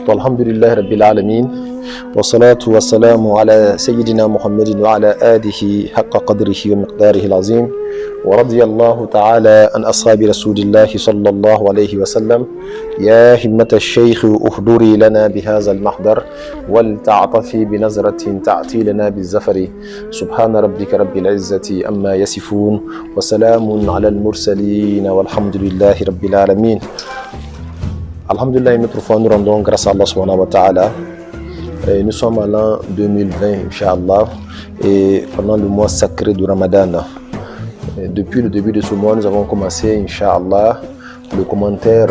والحمد لله رب العالمين والصلاة والسلام على سيدنا محمد وعلى آله حق قدره ومقداره العظيم ورضي الله تعالى عن أصحاب رسول الله صلى الله عليه وسلم. يا همة الشيخ احضري لنا بهذا المحضر ولتعطفي بنظرة تأتي لنا بالزفر. سبحان ربك رب العزة أما يصفون وسلام على المرسلين والحمد لله رب العالمين. Alhamdulillah, une autre fois nous rendons grâce à Allah subhanahu wa ta'ala. Nous sommes à l'an 2020, Inch'Allah, et pendant le mois sacré du Ramadan. Depuis le début de ce mois, nous avons commencé, Inch'Allah, le commentaire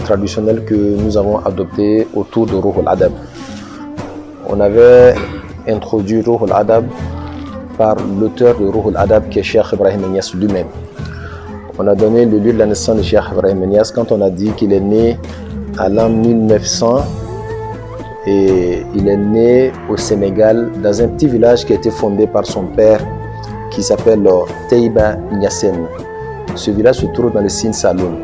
traditionnel que nous avons adopté autour de Ruh al-Adab. On avait introduit Ruh al-Adab par l'auteur de Ruh al-Adab qui est Cheikh Ibrahim Niass lui-même. On a donné le lieu de la naissance de Cheikh Ibrahim Niass quand on a dit qu'il est né à l'an 1900 et il est né au Sénégal dans un petit village qui a été fondé par son père qui s'appelle Taïba Niassène. Ce village se trouve dans le Sine Saloum.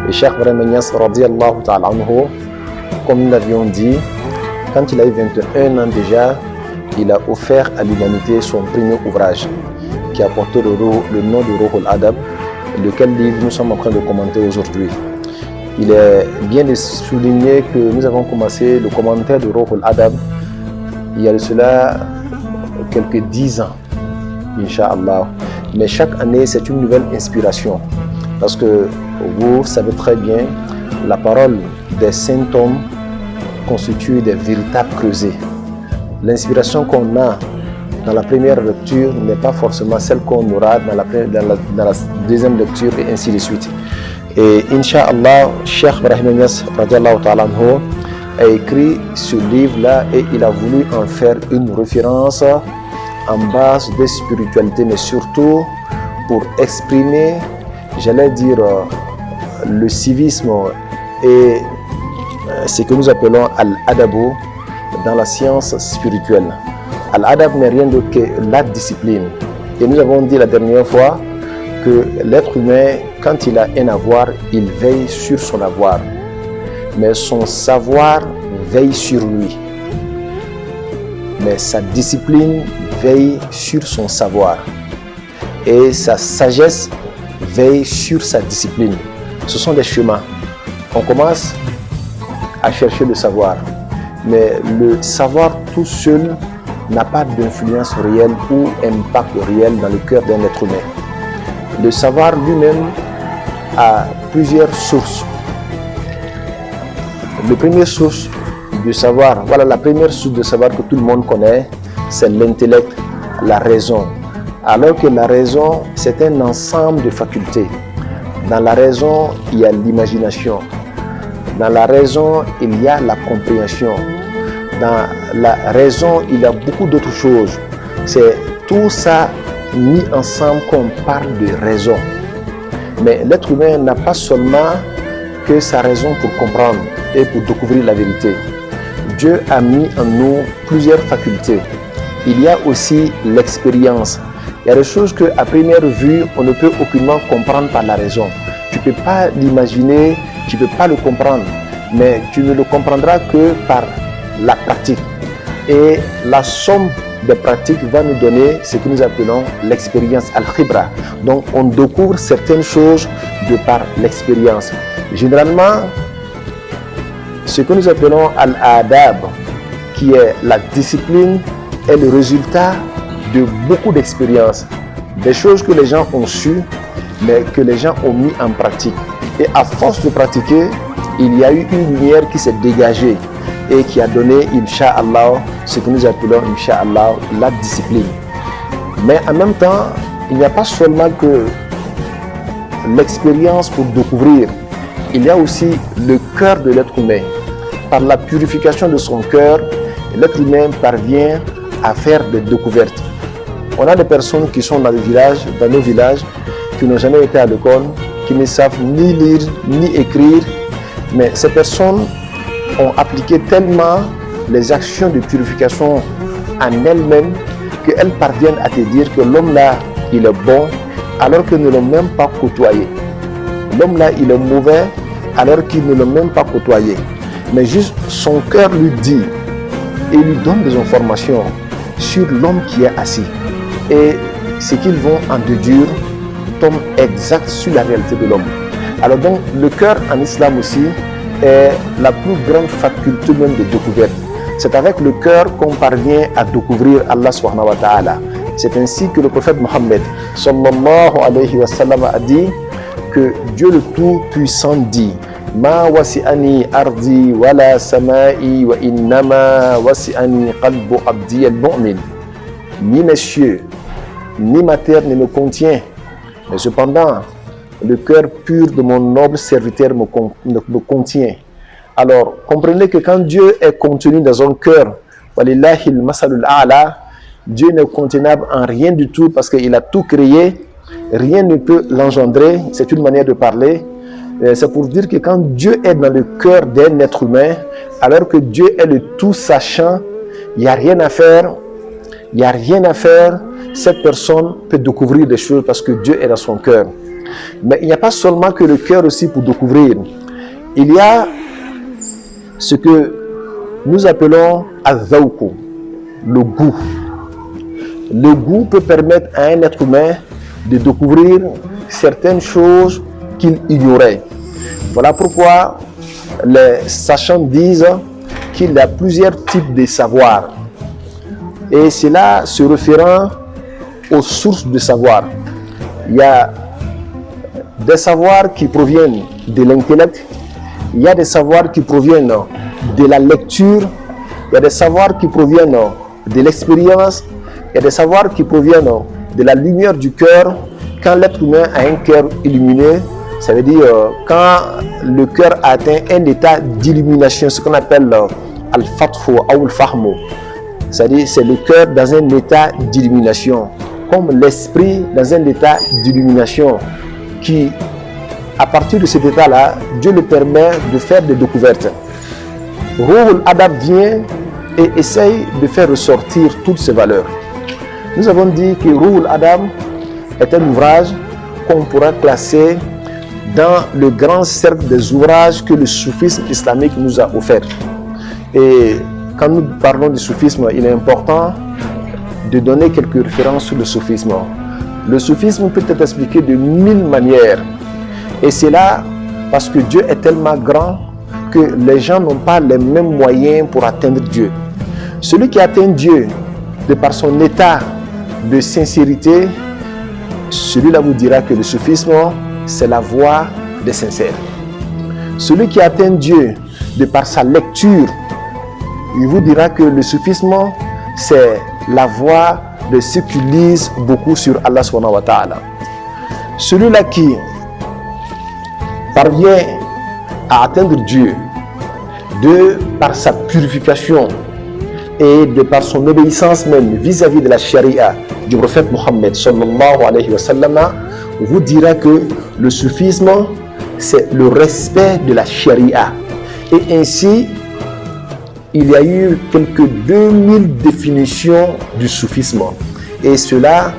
Et Cheikh Ibrahim Niass, radiyallahu ta'ala anhu, comme nous l'avions dit, quand il a eu 21 ans déjà, il a offert à l'humanité son premier ouvrage qui a porté le nom de Ruh al-Adab, lequel livre nous sommes en train de commenter aujourd'hui. Il est bien de souligner que nous avons commencé le commentaire de Ruh al-Adab il y a de cela quelques 10 ans, Inch'Allah. Mais chaque année, c'est une nouvelle inspiration. Parce que vous savez très bien, la parole des saints hommes constitue des véritables creusets. L'inspiration qu'on a dans la première lecture n'est pas forcément celle qu'on aura dans la deuxième lecture et ainsi de suite. Et Inch'Allah, Cheikh Ibrahim Niass a écrit ce livre-là et il a voulu en faire une référence en base de spiritualité, mais surtout pour exprimer, j'allais dire, le civisme et ce que nous appelons Al-Adabu dans la science spirituelle. Al-Adab n'est rien d'autre que la discipline. Et nous avons dit la dernière fois que l'être humain, quand il a un avoir, il veille sur son avoir. Mais son savoir veille sur lui. Mais sa discipline veille sur son savoir. Et sa sagesse veille sur sa discipline. Ce sont des chemins. On commence à chercher le savoir. Mais le savoir tout seul n'a pas d'influence réelle ou impact réel dans le cœur d'un être humain. Le savoir lui-même a plusieurs sources. La première source de savoir, voilà la première source de savoir que tout le monde connaît, c'est l'intellect, la raison. Alors que la raison, c'est un ensemble de facultés. Dans la raison, il y a l'imagination. Dans la raison, il y a la compréhension. Dans la raison, il y a beaucoup d'autres choses. C'est tout ça mis ensemble qu'on parle de raison. Mais l'être humain n'a pas seulement que sa raison pour comprendre et pour découvrir la vérité. Dieu a mis en nous plusieurs facultés. Il y a aussi l'expérience. Il y a des choses qu'à première vue, on ne peut aucunement comprendre par la raison. Tu ne peux pas l'imaginer, tu ne peux pas le comprendre. Mais tu ne le comprendras que par la pratique. Et la somme des pratiques va nous donner ce que nous appelons l'expérience al-khibra. Donc on découvre certaines choses de par l'expérience. Généralement, ce que nous appelons al-adab, qui est la discipline, est le résultat de beaucoup d'expériences. Des choses que les gens ont su, mais que les gens ont mis en pratique. Et à force de pratiquer, il y a eu une lumière qui s'est dégagée et qui a donné, Inch'Allah, ce que nous appelons, Inch'Allah, la discipline. Mais en même temps, il n'y a pas seulement que l'expérience pour découvrir, il y a aussi le cœur de l'être humain. Par la purification de son cœur, l'être humain parvient à faire des découvertes. On a des personnes qui sont dans nos villages, qui n'ont jamais été à l'école, qui ne savent ni lire, ni écrire, mais ces personnes ont appliqué tellement les actions de purification en elles-mêmes qu'elles parviennent à te dire que l'homme là, il est bon alors qu'ils ne l'ont même pas côtoyé. L'homme là, il est mauvais alors qu'ils ne l'ont même pas côtoyé. mais juste son cœur lui dit et lui donne des informations sur l'homme qui est assis. Et ce qu'ils vont en déduire tombe exact sur la réalité de l'homme. Alors donc, le cœur en islam aussi est la plus grande faculté même de découverte. C'est avec le cœur qu'on parvient à découvrir Allah subhanahu wa ta'ala. C'est ainsi que le prophète Mohammed sallallahu alayhi wa sallam a dit que Dieu le Tout-Puissant dit: Ma wasi'ani ardi wala sama'i wa innama wasi'ani qalbu abdi al-mu'min. Ni mes cieux, ni ma terre ne me contient, mais cependant, le cœur pur de mon noble serviteur me contient. Alors, comprenez que quand Dieu est contenu dans un cœur, walillahil masalul a'la, Dieu n'est contenable en rien du tout parce qu'il a tout créé, rien ne peut l'engendrer, c'est une manière de parler. C'est pour dire que quand Dieu est dans le cœur d'un être humain, alors que Dieu est le tout sachant, il n'y a rien à faire, cette personne peut découvrir des choses parce que Dieu est dans son cœur. Mais il n'y a pas seulement que le cœur aussi pour découvrir. Il y a ce que nous appelons al-zawqu, le goût. Le goût peut permettre à un être humain de découvrir certaines choses qu'il ignorait. Voilà pourquoi les sachants disent qu'il y a plusieurs types de savoirs. Et cela se référant aux sources de savoir. Il y a des savoirs qui proviennent de l'intellect, il y a des savoirs qui proviennent de la lecture, il y a des savoirs qui proviennent de l'expérience, il y a des savoirs qui proviennent de la lumière du cœur. Quand l'être humain a un cœur illuminé, ça veut dire quand le cœur atteint un état d'illumination, ce qu'on appelle al-fathu ou al-fahmu. C'est-à-dire c'est le cœur dans un état d'illumination, comme l'esprit dans un état d'illumination qui, à partir de cet état-là, Dieu le permet de faire des découvertes. Ruhul Adab vient et essaye de faire ressortir toutes ces valeurs. Nous avons dit que Ruhul Adab est un ouvrage qu'on pourra classer dans le grand cercle des ouvrages que le soufisme islamique nous a offert. Et quand nous parlons du soufisme, il est important de donner quelques références sur le soufisme. Le soufisme peut être expliqué de 1000 manières. Et c'est là parce que Dieu est tellement grand que les gens n'ont pas les mêmes moyens pour atteindre Dieu. Celui qui atteint Dieu de par son état de sincérité, celui-là vous dira que le soufisme, c'est la voie des sincères. Celui qui atteint Dieu de par sa lecture, il vous dira que le soufisme, c'est la voie de ceux qui lisent beaucoup sur Allah subhanahu wa ta'ala. Celui-là qui parvient à atteindre Dieu de par sa purification et de par son obéissance même vis-à-vis de la charia du prophète Mohammed sallallahu alayhi wa sallam, vous dira que le soufisme, c'est le respect de la charia. Et ainsi, il y a eu quelques 2000 définitions du soufisme. Et cela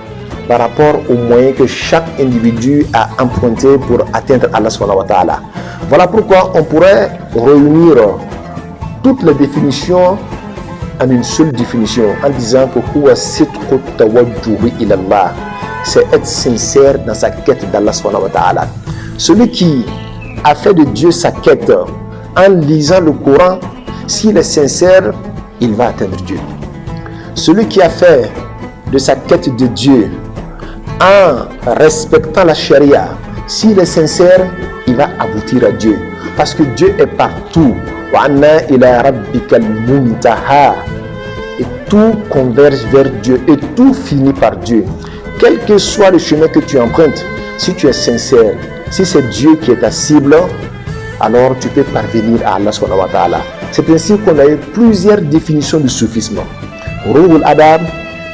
par rapport aux moyens que chaque individu a emprunté pour atteindre Allah subhanahu wa ta'ala. Voilà pourquoi on pourrait réunir toutes les définitions en une seule définition en disant que c'est être sincère dans sa quête d'Allah subhanahu wa ta'ala. Celui qui a fait de Dieu sa quête en lisant le Coran, s'il est sincère, il va atteindre Dieu. Celui qui a fait de sa quête de Dieu en respectant la charia, s'il est sincère, il va aboutir à Dieu. Parce que Dieu est partout. Et tout converge vers Dieu et tout finit par Dieu. Quel que soit le chemin que tu empruntes, si tu es sincère, si c'est Dieu qui est ta cible, alors tu peux parvenir à Allah subhanahu wa ta'ala. C'est ainsi qu'on a eu plusieurs définitions du soufisme. Ruhul Adab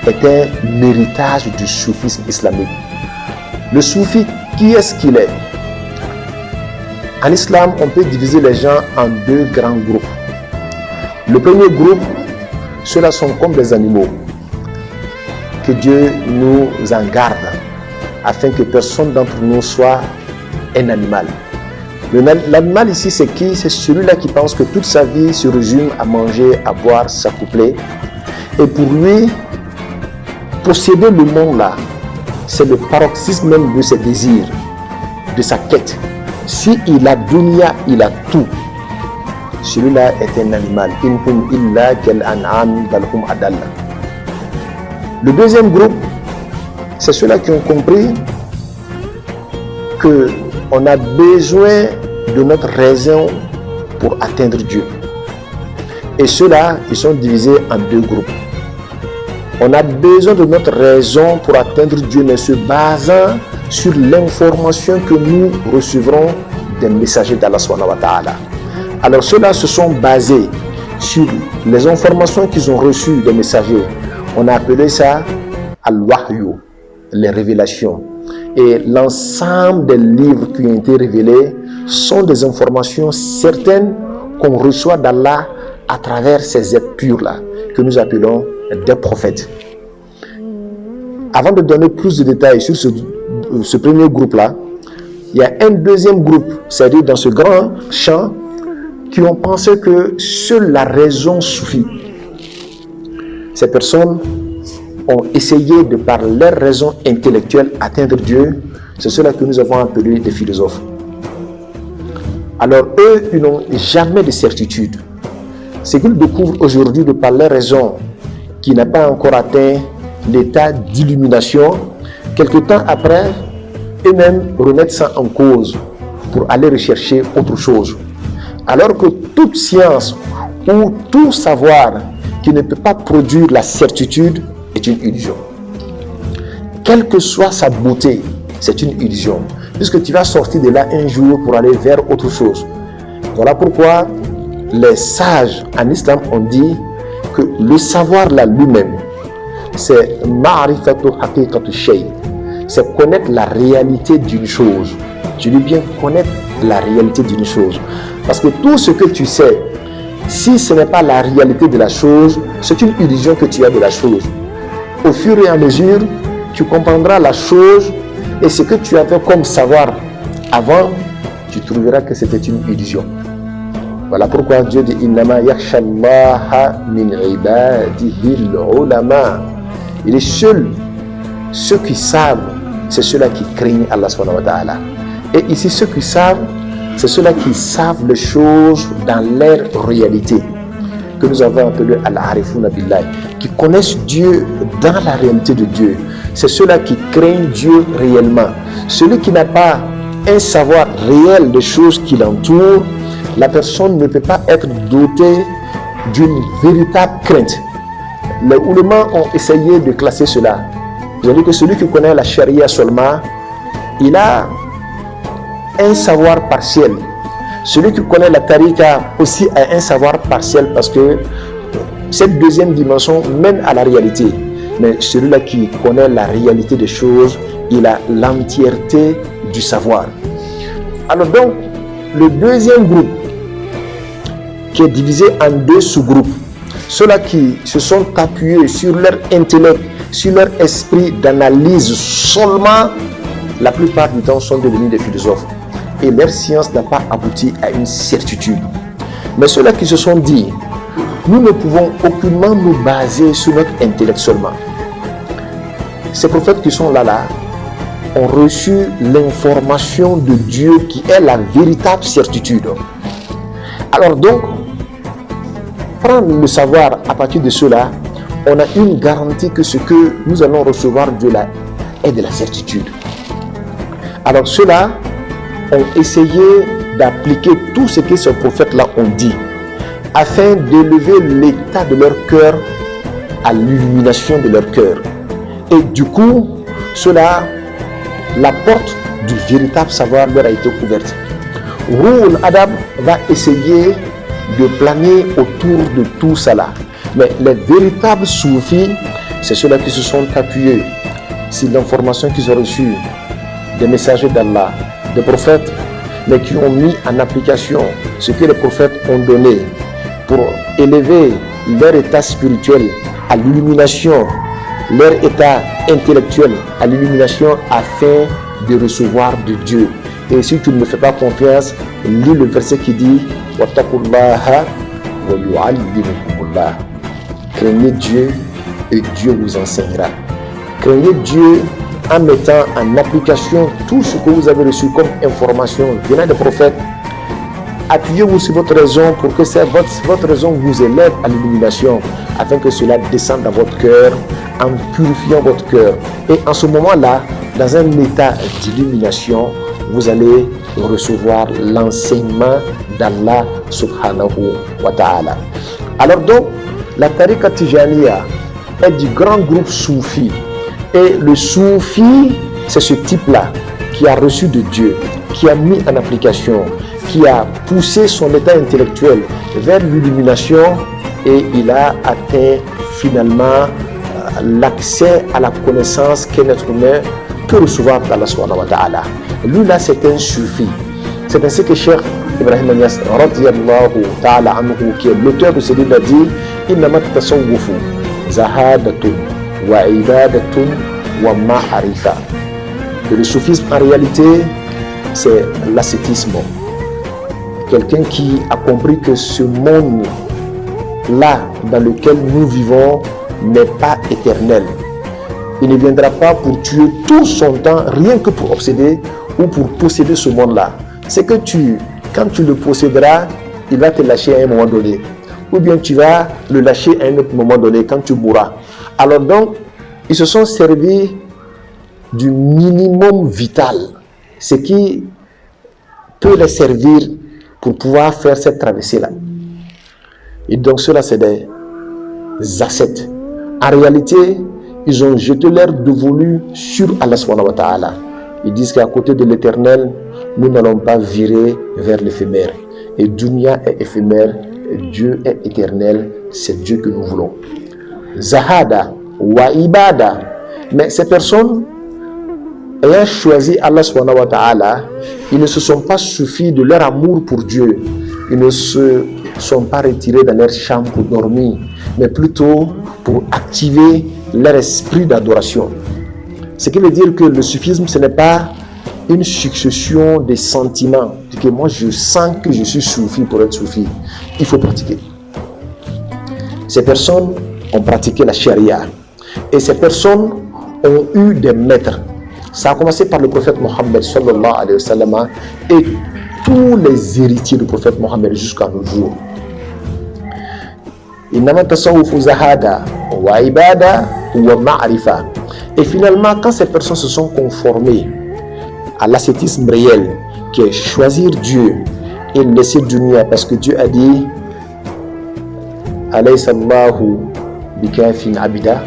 est un héritage du soufisme islamique. Le soufi, qui est-ce qu'il est? En islam, on peut diviser les gens en deux grands groupes. Le premier groupe, ceux-là sont comme des animaux. Que Dieu nous en garde, afin que personne d'entre nous soit un animal. L'animal ici, c'est qui? C'est celui-là qui pense que toute sa vie se résume à manger, à boire, s'accoupler. Et pour lui, posséder le monde là, c'est le paroxysme même de ses désirs, de sa quête. Si il a dunya, il a tout. Celui-là est un animal. Le deuxième groupe, c'est ceux-là qui ont compris qu'on a besoin de notre raison pour atteindre Dieu. Et ceux-là, ils sont divisés en deux groupes. On a besoin de notre raison pour atteindre Dieu, mais se basant sur l'information que nous recevrons des messagers d'Allah subhanahu wa ta'ala. Alors ceux-là se sont basés sur les informations qu'ils ont reçues des messagers. On a appelé ça al-wahyu, les révélations. Et l'ensemble des livres qui ont été révélés sont des informations certaines qu'on reçoit d'Allah à travers ces êtres purs-là, que nous appelons des prophètes. Avant de donner plus de détails sur ce premier groupe-là, il y a un deuxième groupe, c'est-à-dire dans ce grand champ, qui ont pensé que seule la raison suffit. Ces personnes ont essayé de par leur raison intellectuelle atteindre Dieu. C'est cela que nous avons appelé des philosophes. Alors eux, ils n'ont jamais de certitude. Ce qu'ils découvrent aujourd'hui de par leur raison, qui n'a pas encore atteint l'état d'illumination, quelque temps après, eux-mêmes remettent ça en cause pour aller rechercher autre chose. Alors que toute science ou tout savoir qui ne peut pas produire la certitude est une illusion. Quelle que soit sa beauté, c'est une illusion. Puisque tu vas sortir de là un jour pour aller vers autre chose. Voilà pourquoi les sages en islam ont dit que le savoir là lui-même, c'est ma'rifatu haqiqatu shay. C'est connaître la réalité d'une chose. Je dis bien connaître la réalité d'une chose. Parce que tout ce que tu sais, si ce n'est pas la réalité de la chose, c'est une illusion que tu as de la chose. Au fur et à mesure, tu comprendras la chose et ce que tu avais comme savoir avant, tu trouveras que c'était une illusion. Voilà pourquoi Dieu dit Innama yakhshallaha min ibadihi al-ulama. Il est seul. Ceux qui savent, c'est ceux-là qui craignent Allah subhanahu wa ta'ala. Et ici, ceux qui savent, c'est ceux-là qui savent les choses dans leur réalité, que nous avons appelé al-arifuna billah, qui connaissent Dieu dans la réalité de Dieu. C'est ceux-là qui craignent Dieu réellement. Celui qui n'a pas un savoir réel des choses qui l'entourent, la personne ne peut pas être dotée d'une véritable crainte. Les oulémas ont essayé de classer cela. Ils ont dit que celui qui connaît la charia seulement, il a un savoir partiel. Celui qui connaît la tariqa aussi a un savoir partiel parce que cette deuxième dimension mène à la réalité. Mais celui-là qui connaît la réalité des choses, il a l'entièreté du savoir. Alors donc, le deuxième groupe qui est divisé en deux sous-groupes, ceux-là qui se sont appuyés sur leur intellect, sur leur esprit d'analyse seulement, la plupart du temps sont devenus des philosophes. Et leur science n'a pas abouti à une certitude. Mais ceux-là qui se sont dit, nous ne pouvons aucunement nous baser sur notre intellect seulement. Ces prophètes qui sont là ont reçu l'information de Dieu qui est la véritable certitude. Alors donc, prendre le savoir à partir de cela, on a une garantie que ce que nous allons recevoir de là est de la certitude. Alors ceux-là ont essayé d'appliquer tout ce que ces prophètes-là ont dit afin d'élever l'état de leur cœur à l'illumination de leur cœur. Et du coup, cela, la porte du véritable savoir leur a été ouverte. Ruhul Adab va essayer de planer autour de tout cela. Mais les véritables soufis, c'est ceux-là qui se sont appuyés sur l'information qu'ils ont reçue des messagers d'Allah, des prophètes, mais qui ont mis en application ce que les prophètes ont donné pour élever leur état spirituel à l'illumination, leur état intellectuel à l'illumination afin de recevoir de Dieu. Et si tu ne me fais pas confiance, lis le verset qui dit Wattaqullaha wa yu'allimukumullah. Craignez Dieu et Dieu vous enseignera. Craignez Dieu en mettant en application tout ce que vous avez reçu comme information venant des prophètes. Appuyez-vous sur votre raison pour que votre raison vous élève à l'illumination, afin que cela descende dans votre cœur en purifiant votre cœur. Et en ce moment-là, dans un état d'illumination, vous allez recevoir l'enseignement d'Allah subhanahu wa ta'ala. Alors donc, la tariqa Tijaniya est du grand groupe soufi. Et le soufi, c'est ce type-là qui a reçu de Dieu, qui a mis en application, qui a poussé son état intellectuel vers l'illumination et il a atteint finalement l'accès à la connaissance qu'un être humain peut recevoir d'Allah subhanahu wa ta'ala. Lui là, c'est un soufi. C'est ainsi que Cheikh Ibrahim Niass radiyallahu ta'ala anhu, qui est l'auteur de ce livre, a dit Innamat tasawwufu zahadatun wa ibadatun wa ma'arifa. Le soufisme en réalité c'est l'ascétisme. Quelqu'un qui a compris que ce monde là dans lequel nous vivons n'est pas éternel. Il ne viendra pas pour tuer tout son temps rien que pour obséder ou pour posséder ce monde là. C'est que quand tu le posséderas, il va te lâcher à un moment donné. Ou bien tu vas le lâcher à un autre moment donné quand tu mourras. Alors donc, ils se sont servis du minimum vital. Ce qui peut les servir pour pouvoir faire cette traversée-là. Et donc cela, c'est des ascètes. En réalité, ils ont jeté leur dévolu sur Allah subhanahu wa ta'ala. Ils disent qu'à côté de l'éternel, nous n'allons pas virer vers l'éphémère. Et Dunya est éphémère, et Dieu est éternel, c'est Dieu que nous voulons. Zahada wa ibada. Mais ces personnes, ayant choisi Allah subhanahu wa ta'ala, ils ne se sont pas suffis de leur amour pour Dieu. Ils ne se sont pas retirés dans leur chambre pour dormir, mais plutôt pour activer leur esprit d'adoration. Ce qui veut dire que le soufisme, ce n'est pas une succession de sentiments. Que moi, je sens que je suis soufi pour être soufi. Il faut pratiquer. Ces personnes ont pratiqué la charia. Et ces personnes ont eu des maîtres. Ça a commencé par le prophète Mohammed sallallahu alayhi wa sallam et tous les héritiers du prophète Mohammed jusqu'à nos jours. Innama tasawwufu zahada wa ibada wa ma'rifa. Et finalement, quand ces personnes se sont conformées à l'ascétisme réel, qui est choisir Dieu et laisser dunya, parce que Dieu a dit Alaysa Allahu bikafin abida.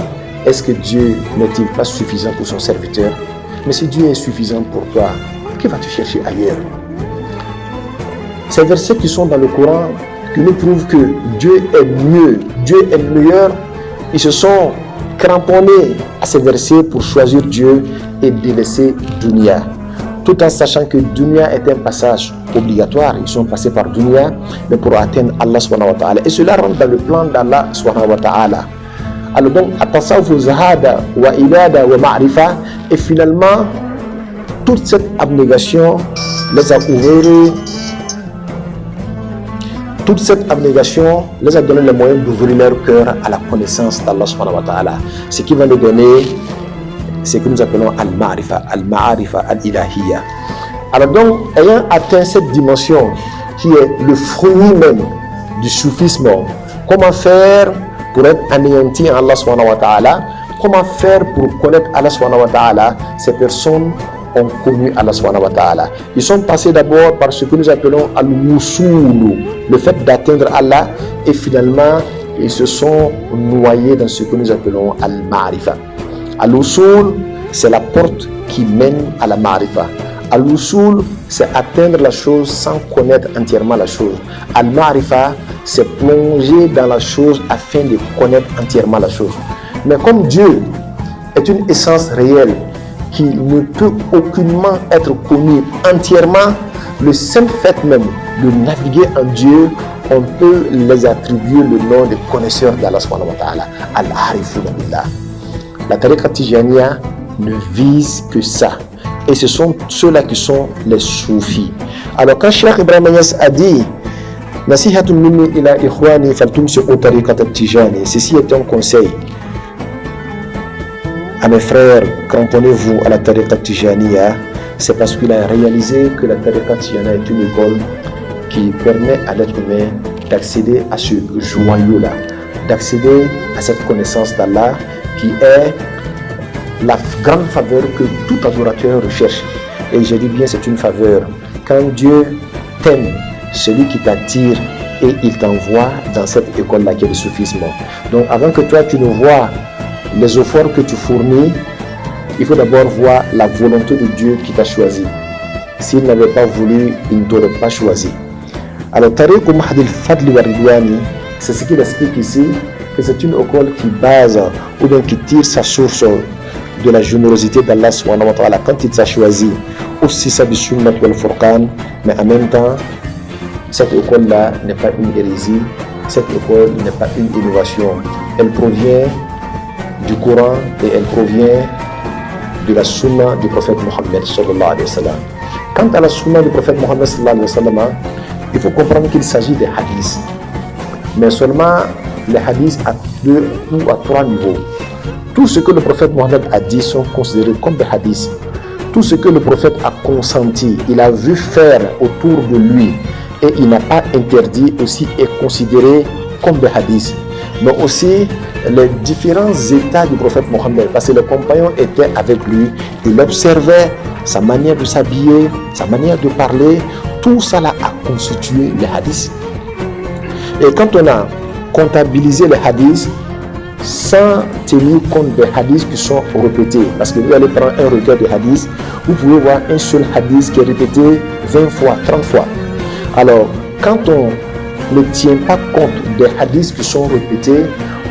Est-ce que Dieu n'est-il pas suffisant pour son serviteur? Mais si Dieu est suffisant pour toi, que vas-tu chercher ailleurs? Ces versets qui sont dans le Coran, qui nous prouvent que Dieu est mieux, Dieu est meilleur, ils se sont cramponnés à ces versets pour choisir Dieu et délaisser Dunya. Tout en sachant que Dunya est un passage obligatoire. Ils sont passés par Dunya, mais pour atteindre Allah subhanahu wa ta'ala. Et cela rentre dans le plan d'Allah subhanahu wa ta'ala. Alors donc, at-tasawwuf zahada wa ibada wa ma'rifa, et finalement, toute cette abnégation les a ouverts. Toute cette abnégation les a donné les moyens d'ouvrir leur cœur à la connaissance d'Allah subhanahu wa ta'ala. Ce qui va nous donner ce que nous appelons al-ma'rifa, al-ilahiyya. Alors donc, ayant atteint cette dimension qui est le fruit même du soufisme, comment faire pour être anéanti en Allah subhanahu wa ta'ala? Comment faire pour connaître Allah subhanahu wa ta'ala? Ces personnes ont connu Allah subhanahu wa ta'ala. Ils sont passés d'abord par ce que nous appelons al-wusul, le fait d'atteindre Allah, et finalement ils se sont noyés dans ce que nous appelons al-ma'rifa. Al-wusul, c'est la porte qui mène à la ma'rifa. Al-wusul, c'est atteindre la chose sans connaître entièrement la chose. Al-ma'rifa, c'est plonger dans la chose afin de connaître entièrement la chose. Mais comme Dieu est une essence réelle qui ne peut aucunement être connue entièrement, le simple fait même de naviguer en Dieu, on peut les attribuer le nom de connaisseurs d'Allah subhanahu wa ta'ala, al-arifuna billah. La tariqa Tijaniya ne vise que ça. Et ce sont ceux-là qui sont les soufis. Alors quand Cheikh Ibrahim Niass a dit Nasihatun minni ila ikhwani faltumsiku tariqat at-tijani, ceci est un conseil à mes frères, cramponnez-vous à la tariqa tijaniya, c'est parce qu'il a réalisé que la tariqa tijaniya est une école qui permet à l'être humain d'accéder à ce joyau-là, d'accéder à cette connaissance d'Allah qui est la grande faveur que tout adorateur recherche. Et je dis bien, c'est une faveur. Quand Dieu t'aime, celui qui t'attire et il t'envoie dans cette école-là qui est le soufisme. Donc avant que toi tu ne vois les efforts que tu fournis, il faut d'abord voir la volonté de Dieu qui t'a choisi. S'il n'avait pas voulu, il ne t'aurait pas choisi. Alors Tariq Mahdi al-Fadl wa Ridwani, c'est ce qu'il explique ici, que c'est une école qui base ou bien qui tire sa source de la générosité d'Allah subhanahu wa ta'ala quand il t'a choisi, aussi ça du sunnat wal furqan, mais en même temps cette école-là n'est pas une hérésie, cette école n'est pas une innovation, elle provient du Coran et elle provient de la sunna du prophète Mohammed sallallahu alayhi wa sallam. Quant à la sunna du prophète Mohammed sallallahu alayhi wa sallam, il faut comprendre qu'il s'agit des hadiths, mais seulement les hadiths à 2 ou à 3 niveaux. Tout ce que le prophète Mohammed a dit sont considérés comme des hadiths. Tout ce que le prophète a consenti, il a vu faire autour de lui et il n'a pas interdit aussi est considéré comme des hadiths. Mais aussi les différents états du prophète Mohammed, parce que les compagnons étaient avec lui, il observait sa manière de s'habiller, sa manière de parler, tout ça là a constitué les hadiths. Et quand on a comptabilisé les hadiths, sans tenir compte des hadiths qui sont répétés, parce que vous allez prendre un recueil de hadiths, vous pouvez voir un seul hadith qui est répété 20 fois, 30 fois. Alors, quand on ne tient pas compte des hadiths qui sont répétés,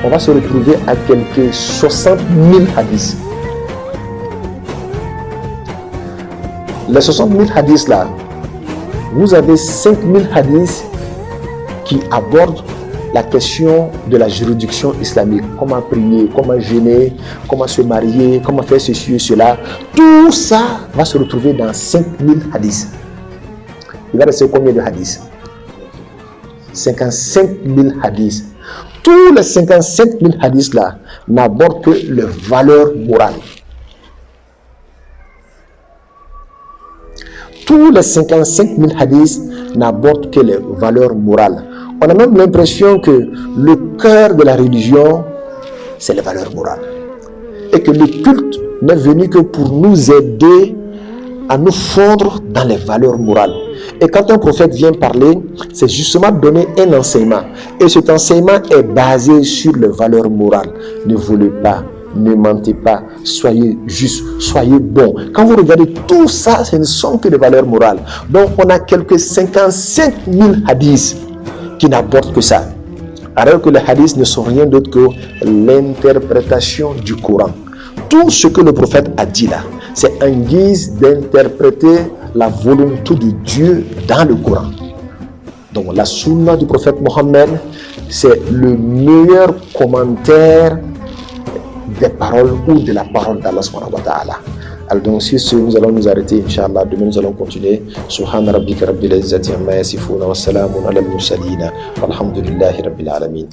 on va se retrouver à quelques 60 000 hadiths. Les 60 000 hadiths là, vous avez 5 000 hadiths qui abordent la question de la juridiction islamique, comment prier, comment jeûner, comment se marier, comment faire ceci et cela. Tout ça va se retrouver dans 5000 hadiths. Il va rester combien de hadiths? 55 000 hadiths. Tous les 55 000 hadiths là n'abordent que les valeurs morales. Tous les 55 000 hadiths n'abordent que les valeurs morales. On a même l'impression que le cœur de la religion, c'est les valeurs morales. Et que le culte n'est venu que pour nous aider à nous fondre dans les valeurs morales. Et quand un prophète vient parler, c'est justement donner un enseignement. Et cet enseignement est basé sur les valeurs morales. Ne volez pas, ne mentez pas, soyez juste, soyez bon. Quand vous regardez tout ça, ce ne sont que des valeurs morales. Donc on a quelques 55 000 hadiths qui n'abordent que ça. Alors que les hadiths ne sont rien d'autre que l'interprétation du Coran. Tout ce que le prophète a dit là, c'est en guise d'interpréter la volonté de Dieu dans le Coran. Donc la sunna du prophète Mohammed, c'est le meilleur commentaire des paroles ou de la parole d'Allah subhanahu wa ta'ala. Alors donc sur ce, nous allons nous arrêter, Inch'Allah. Demain nous allons continuer. Subhana rabbika rabbil izzati amma yasifuna wa salamun ala al-mursalina walhamdulillahi rabbil alamin.